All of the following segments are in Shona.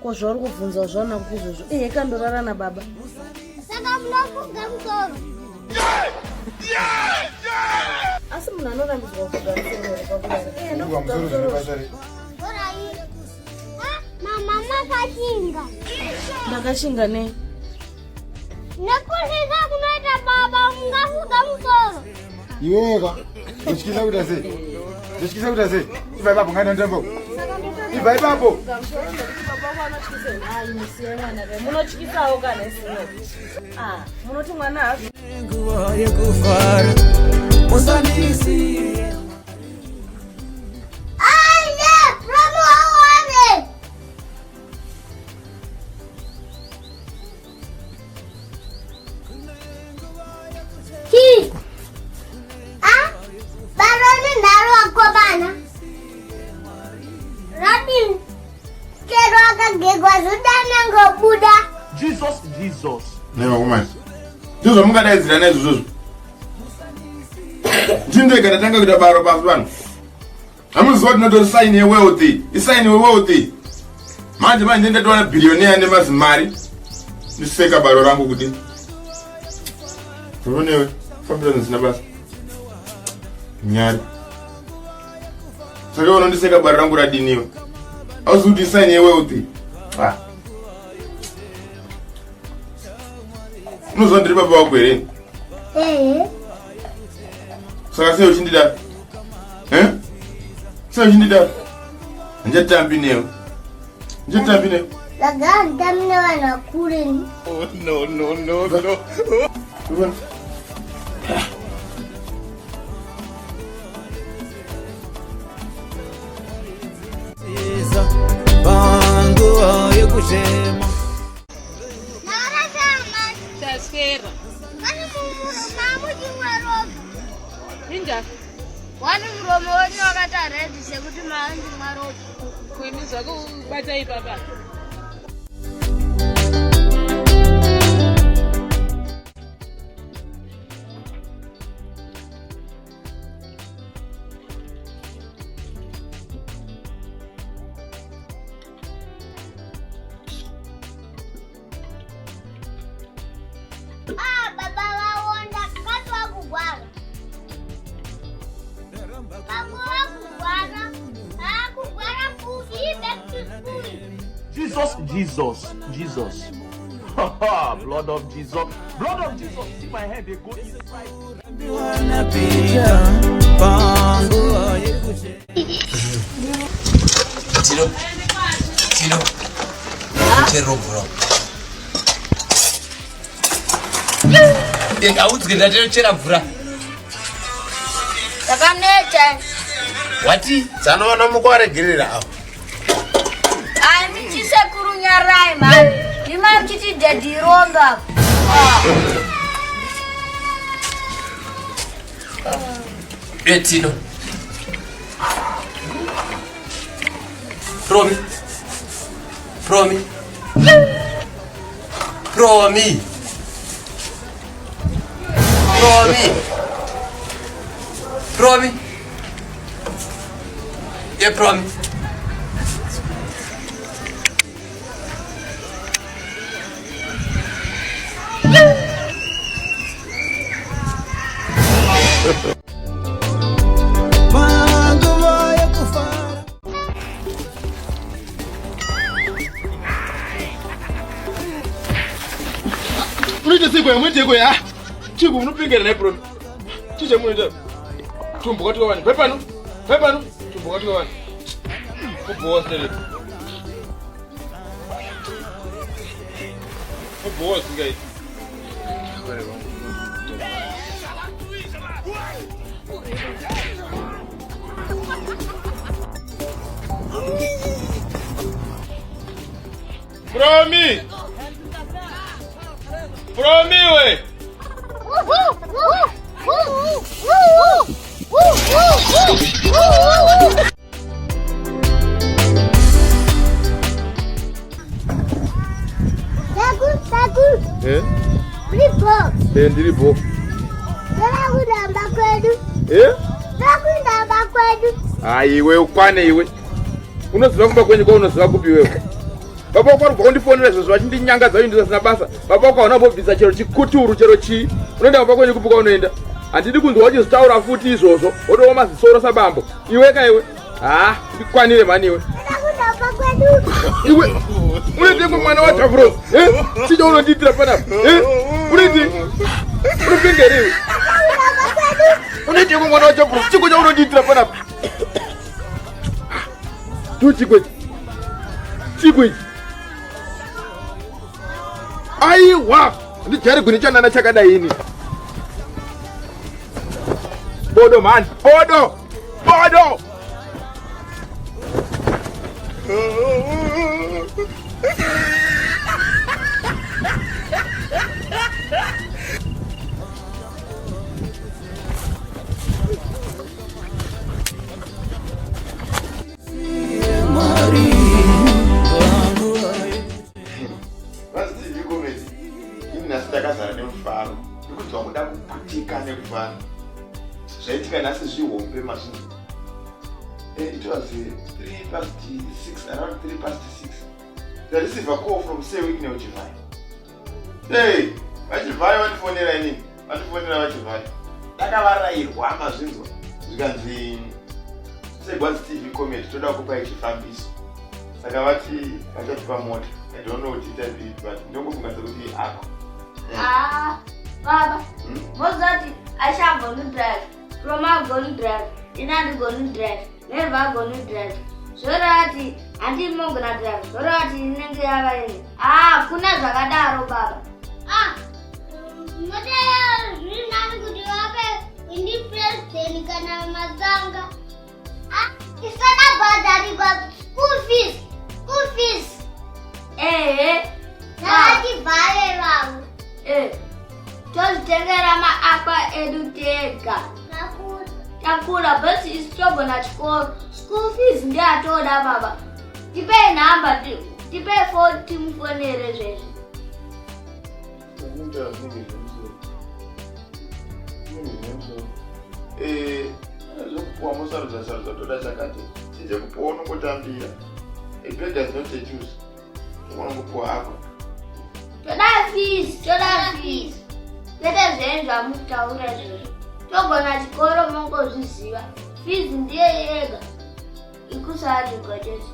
Kwa zvauri kubvunza zvana kuti izvozvo kandorara nababa. Saka munofunga musoro. Asi munhu anorambidzwa kufunga musoro pakudaro. Nofunga musoro. Mama makashinga. Makashinga nei? Nekushinga kunoita baba mungafunga musoro. Iweka. Uchikiza kuti ase. Uchikiza kuti ase. Ibai babo ngana ndambo. Ibai babo. Munotyisa kana isino. Munoti mwana hazo. Nguva yekufara. Musanisi. Jesus. Never woman. Juzo mungadaizira nezvo. Ndindega ndatanga kuita baro basi vanhu. Amuzoti notori sign yewealthy. Isign yewealthy. Manje ndatoona billionaire nemazimari. Ndiseka baro rangu kuti. Unonewe, family zina basi. Nyari. Saka unondiseka baro rangu radiniwe. Auzuti sign yewealthy. Unozondiri baba wako here? Saka sei uchindida? Sei uchindida? Njetambi newe. Laga ndamne wana kule ni. Oh no. Bangu ayekushema. Tasfera. Ani mamu jingwaro. Ninja. Wani muromo wenyu wakataredzise kuti maanzi mwaro. Kwini zvako bata ipapa. Baba waonda kati wakugwara. Akugwara futhi back to school. Jesus. Blood of Jesus. See my head, they go inside. Bangu ayekushema. Tino. Chero bro. Audzwe ndatochera mvura. Takamneta. Wati? Dzanoona mukwaregerera apo. Ndichise kurunyarai man. Ndima mchiti dedironga. Tino. Promi. Yeah, promi. Bangu ayekufara. Unoite siko yamweteko ya. Chiku unopingana naye bro. Chiche munoita. Tumbo kwati wani. Pepano. Tumbo kwati wani. Kuboa sele. Kuboa singai. Promi we. Taku. Ndiripo. Ndakudamba kwedu. Ndakudamba kwedu. Iwe ukwane iwe. Unoziva kumba kwenyu kwa unoziva kupi wewe? baba wako arikuwa kundifonera zvozvo vachindinyangadza uye ndisasina basa. Baba wako hauna kubvisa chero chikuturu chero chii. Unoenda baba kwenye kupuka unoenda. Handidi kunzwa wachizotaura futi izvozvo wotowa mazisoro sabambo. Iwe kaiwe. Ndikwanire mani iwe. Iwe unoite mwana wa Tavros. Chija unondiitira panapa. Unoite unopengeriwe. Unoite mwana wa Tavros. Chiko cha unondiitira panapa. Chikwe. Aiwa. Ndijari kunichanana chakadai ini. Bodo man. Bodo. Zvaitika nhasi zvihombe mazvinji. It was 3:06, around 3:06. The receiver call from Sewik Neuchivai. Hey, Vachivai vatifonera inini. Vatifonera Vachivai. Takavarairwa mazvinzwa. Zvikanzi Segwazi TV comedy toda kupa chifambiso. Saka vachatipa mota. I don't know what it is, but ndongofunga kuti ako. Baba. Mozati Aisha gonna drive. Roma gonna drive. Inadi gonna drive. Never gonna drive. Sorati andi mongona drive. Sorati inenge yavaini. Kuna zvakadaro baba. Mote nani kuti wape indi president kana mazanga. Isana badari kwa school fees. Nati vale wangu. Tozitengera maakwa edu tega. Takura basi isitogona chikoro. School fees ndiye atoda baba. Tipe namba, tipe phone timufonere zveshe. Zokupuwa musarudza toda chakati. Chije kupuwa unongotambira. A bed does not reduce. Unongopuwa ako. Toda fees. Lete zvenza mukutaura zveshe. Togona chikoro mongozviziva. Fees ndiye yega. Ikusati gotesi.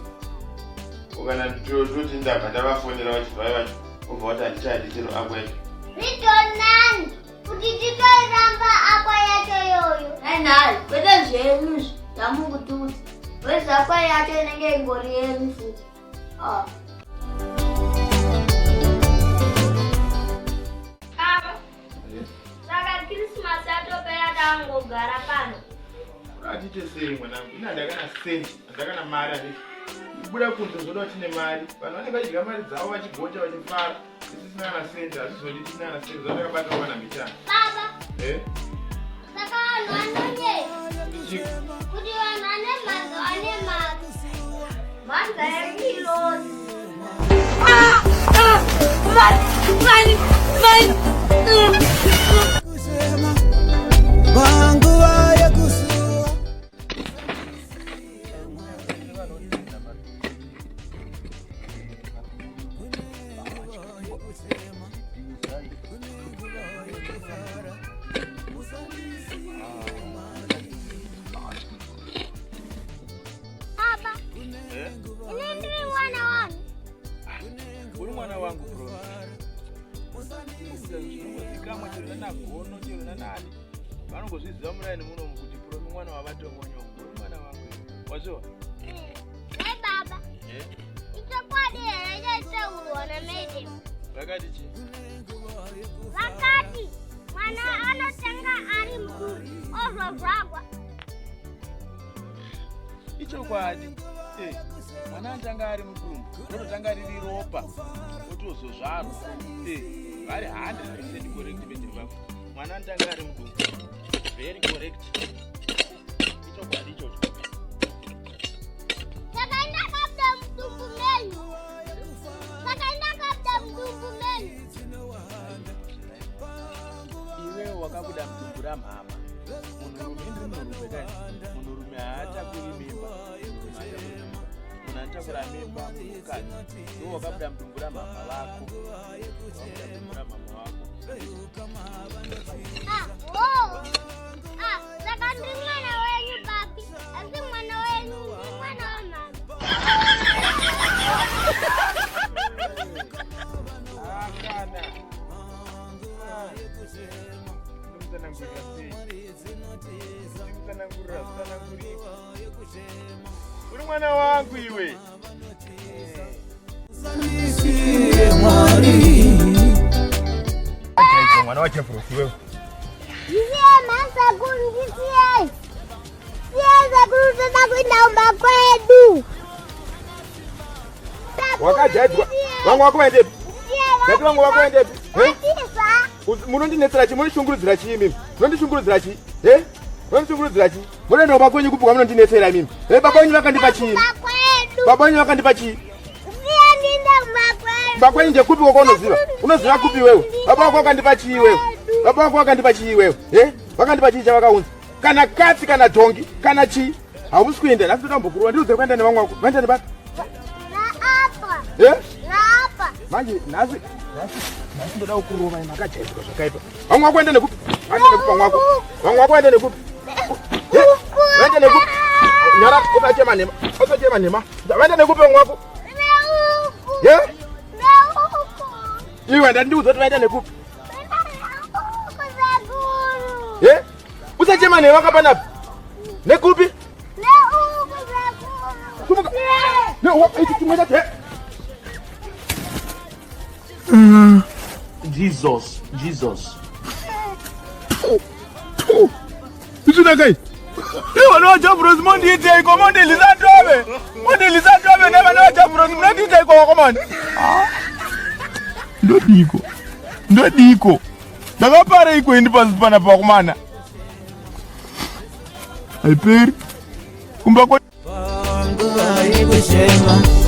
Ukana toti ndabva ndavafonera Vachivai vacho. Ubva wati handichadi chero ako yacho. Ritonani kuti titoiramba ako yacho yoyo. Nainai, kwete zvenyu ndamukututi. Wezi ako yacho inenge ingori yenyu futi. Saka Christmas atopera tangogara pano. Atite sei mwanangu. Ina ndakana senti, ndakana mari ati. Kubuda kunze zoda tine mari. Vanhu vanenge vachidya mari dzavo vachigocha vachifara. Tisina na senti, azvizodi tisina na senti. Zvanga bata wana mitana. Baba. Saka vanhu vanonye. Kuti vanhu vane mari. Manza yekiloni. Manguva yekusua. Baba. Ini mwana wangu. Uri mwana wangu bro. Zikamwa chero nagono chero nanani. Vanongozviziva muraini munomu kuti pro mwana wavatomonyongo. Uri mwana wangu. Wacho? Baba. Ichokwadi here chetaurwa naMaiden. Vakati chi? Vakati mwana anotanga ari mukuru ozozvagwa. Ichokwadi. Mwana anotanga ari mukuru. Rototanga riri ropa. Otozozvarwa. Vari 100% correct betiri. Mwana anotanga ari mukuru. Very correct. Ichokwadi ichocho. Saka ndakabda mudumbu menyu. Iwe wakabuda mtumbura mama. Munhurume ndiri munhurume kani. Munhurume haatakuri mimba. Munhurume haatakuri mimba. ntakura mimba mukati ndiwo wakabuda mdumbura mama vako saka ndi mwana wenyu papi asi mwana wenyu mwana wa mama. uri mwana wangu iwe. Mwana wa Chefrosi wewe. Wakajaidwa. Wangu wako waende. Kati wangu wako waende. Munondinetsera chi, munishungurudzira chi mimi. Munondishungurudzira chi? Munondishungurudzira chi? Munenda baba kwenyu kupuka munondinetsera mimi. Baba wenyu vakandipa chi? Baba wenyu vakandipa chi? Baba wenyu ndekupi unoziva? Unoziva kupi wewe? Baba wako vakandipa chi wewe? Baba wako vakandipa chi wewe? Vakandipa chi chavakaunza? Kana katsi kana dhongi kana chi? Hausi kuenda, nasi totambokurwa ndiudze kuenda nevamwe wako. Vaenda nebata? Manje nasi ndoda kukurova makajaidwa zvakaipa. Vamwe wako vaenda nekupi? Vaenda nekupi vamwe wako? Vamwe wako vaenda nekupi? Vaenda nekupi? Nyara usachema nema. Usachema nema. Vaenda nekupi vamwe wako? Iwe ndandiudza kuti vaenda nekupi? Usachema nema kapanapi? Nekupi? Kumuka. Jesus. Ichunakai. Vana va Chefrosi mondite iko mondilizandove. Mondilizandove nevana va Chefrosi munondite iko wakomani. Ndodiko. Ndakapara iko indi pasi panapa wakomana. Haiperi. Kumba kwa Pangu wa ibu shema.